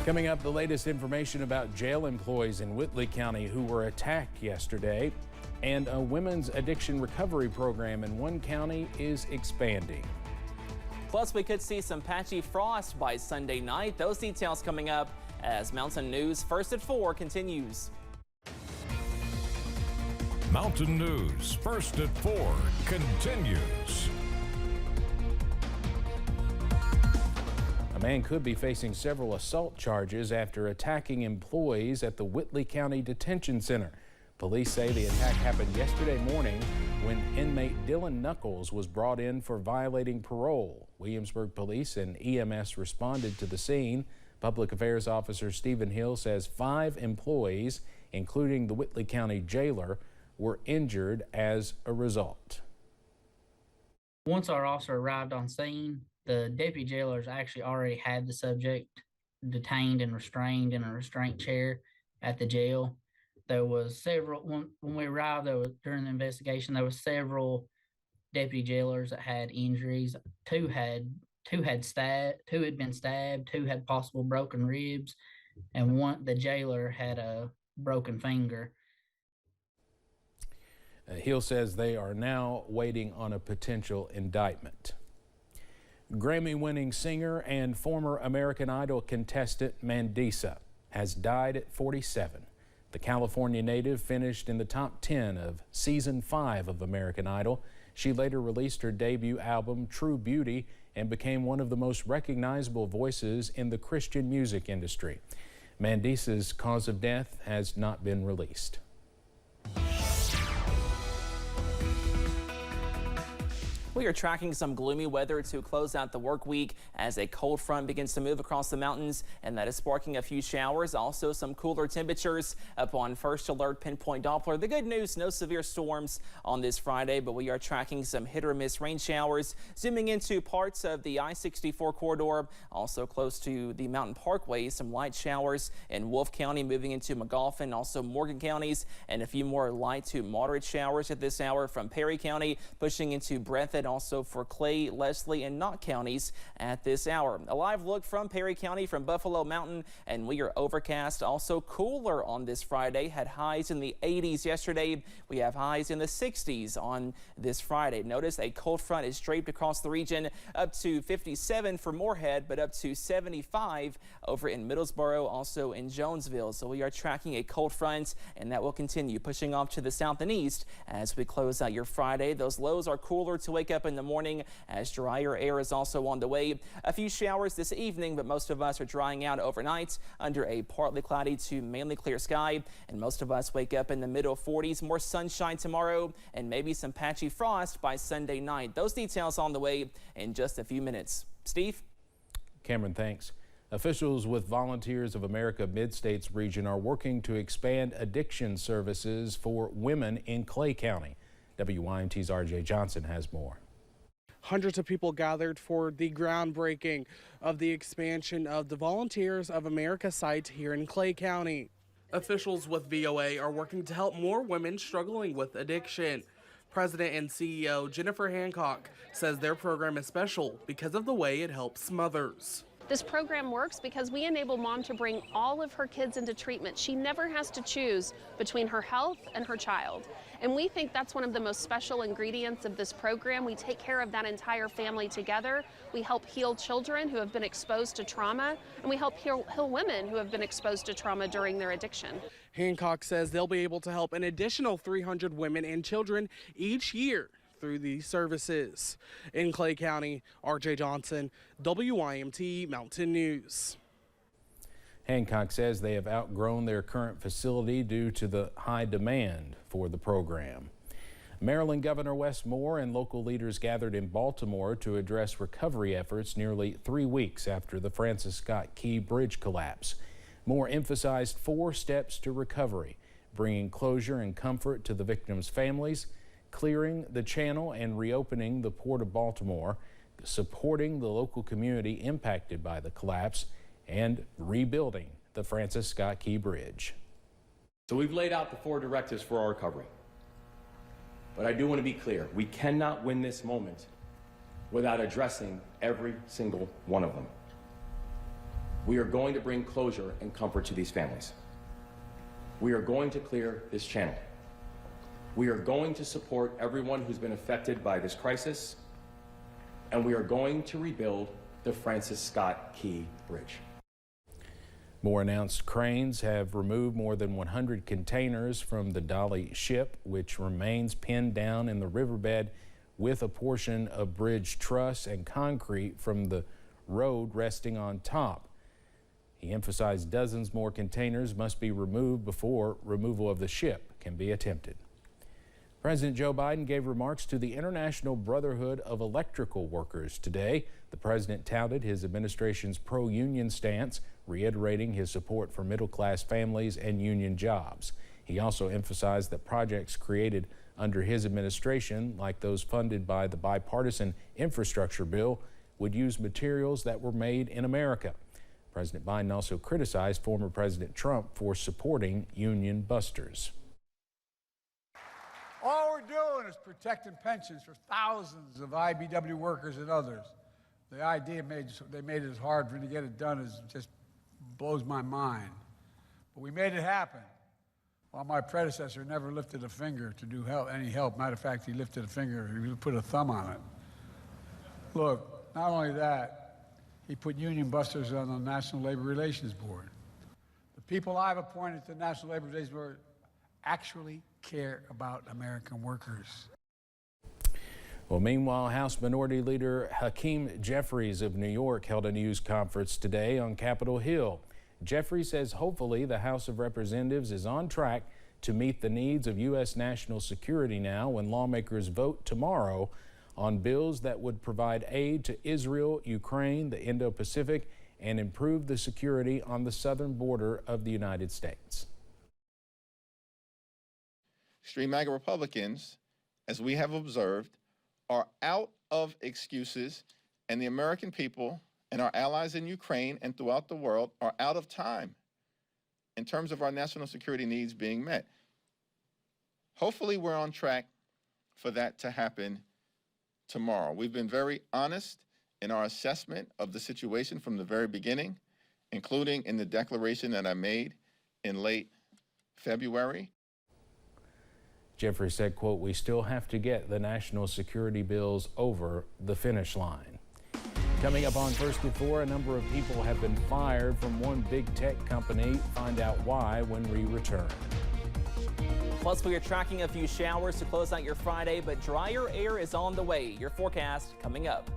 Coming up, the latest information about jail employees in Whitley County who were attacked yesterday, and a women's addiction recovery program in one county is expanding. Plus, we could see some patchy frost by Sunday night. Those details coming up as Mountain News First at 4 continues. Mountain News First at 4 continues. A man could be facing several assault charges after attacking employees at the Whitley County Detention Center. Police say the attack happened yesterday morning when inmate Dylan Knuckles was brought in for violating parole. Williamsburg Police and EMS responded to the scene. Public Affairs Officer Stephen Hill says 5 employees, including the Whitley County jailer, were injured as a result. Once our officer arrived on scene, the deputy jailers actually already had the subject detained and restrained in a restraint chair at the jail. There was several, when we arrived, during the investigation, there was several deputy jailers that had injuries. Two had been stabbed, 2 had possible broken ribs, and the jailer had a broken finger. Hill says they are now waiting on a potential indictment. Grammy-winning singer and former American Idol contestant Mandisa has died at 47. The California native finished in the top 10 of season 5 of American Idol. She later released her debut album, True Beauty, and became one of the most recognizable voices in the Christian music industry. Mandisa's cause of death has not been released. We are tracking some gloomy weather to close out the work week as a cold front begins to move across the mountains, and that is sparking a few showers. Also some cooler temperatures up on First Alert Pinpoint Doppler. The good news, no severe storms on this Friday, but we are tracking some hit or miss rain showers. Zooming into parts of the I-64 corridor, also close to the Mountain Parkway, some light showers in Wolfe County, moving into McGoffin, also Morgan counties, and a few more light to moderate showers at this hour from Perry County, pushing into Breathitt, also for Clay, Leslie, and Knott counties at this hour. A live look from Perry County from Buffalo Mountain, and we are overcast, also cooler on this Friday. Had highs in the 80s yesterday. We have highs in the 60s on this Friday. Notice a cold front is draped across the region, up to 57 for Moorhead, but up to 75 over in Middlesboro, also in Jonesville. So we are tracking a cold front, and that will continue pushing off to the south and east as we close out your Friday. Those lows are cooler to wake up in the morning as drier air is also on the way. A few showers this evening, but most of us are drying out overnight under a partly cloudy to mainly clear sky, and most of us wake up in the middle 40s. More sunshine tomorrow and maybe some patchy frost by Sunday night. Those details on the way in just a few minutes. Steve? Cameron, thanks. Officials with Volunteers of America Mid-States region are working to expand addiction services for women in Clay County. WYMT's RJ Johnson has more. Hundreds of people gathered for the groundbreaking of the expansion of the Volunteers of America site here in Clay County. Officials with VOA are working to help more women struggling with addiction. President and CEO Jennifer Hancock says their program is special because of the way it helps mothers. This program works because we enable mom to bring all of her kids into treatment. She never has to choose between her health and her child. And we think that's one of the most special ingredients of this program. We take care of that entire family together. We help heal children who have been exposed to trauma, and we help heal women who have been exposed to trauma during their addiction. Hancock says they'll be able to help an additional 300 women and children each year through these services. In Clay County, RJ Johnson, WYMT Mountain News. Hancock says they have outgrown their current facility due to the high demand for the program. Maryland Governor Wes Moore and local leaders gathered in Baltimore to address recovery efforts nearly 3 weeks after the Francis Scott Key Bridge collapse. Moore emphasized 4 steps to recovery, bringing closure and comfort to the victims' families, clearing the channel and reopening the Port of Baltimore, supporting the local community impacted by the collapse, and rebuilding the Francis Scott Key Bridge. So we've laid out the 4 directives for our recovery. But I do want to be clear, we cannot win this moment without addressing every single one of them. We are going to bring closure and comfort to these families. We are going to clear this channel. We are going to support everyone who's been affected by this crisis, and we are going to rebuild the Francis Scott Key Bridge. More announced cranes have removed more than 100 containers from the Dolly ship, which remains pinned down in the riverbed with a portion of bridge truss and concrete from the road resting on top. He emphasized dozens more containers must be removed before removal of the ship can be attempted. President Joe Biden gave remarks to the International Brotherhood of Electrical Workers today. The president touted his administration's pro-union stance, reiterating his support for middle-class families and union jobs. He also emphasized that projects created under his administration, like those funded by the bipartisan infrastructure bill, would use materials that were made in America. President Biden also criticized former President Trump for supporting union busters. All we're doing is protecting pensions for thousands of IBW workers and others. The idea they made it as hard for me to get it done just blows my mind. But we made it happen. While my predecessor never lifted a finger to do any help. Matter of fact, he lifted a finger, he put a thumb on it. Look, not only that, he put union busters on the National Labor Relations Board. The people I've appointed to the National Labor Relations Board actually care about American workers. Well, meanwhile, House Minority Leader Hakeem Jeffries of New York held a news conference today on Capitol Hill. Jeffries says hopefully the House of Representatives is on track to meet the needs of U.S. national security now when lawmakers vote tomorrow on bills that would provide aid to Israel, Ukraine, the Indo-Pacific, and improve the security on the southern border of the United States. Extreme MAGA Republicans, as we have observed, are out of excuses, and the American people and our allies in Ukraine and throughout the world are out of time in terms of our national security needs being met. Hopefully we're on track for that to happen tomorrow. We've been very honest in our assessment of the situation from the very beginning, including in the declaration that I made in late February. Jeffries said, quote, "We still have to get the national security bills over the finish line." Coming up on First at 4, a number of people have been fired from one big tech company. Find out why when we return. Plus, we are tracking a few showers to close out your Friday, but drier air is on the way. Your forecast coming up.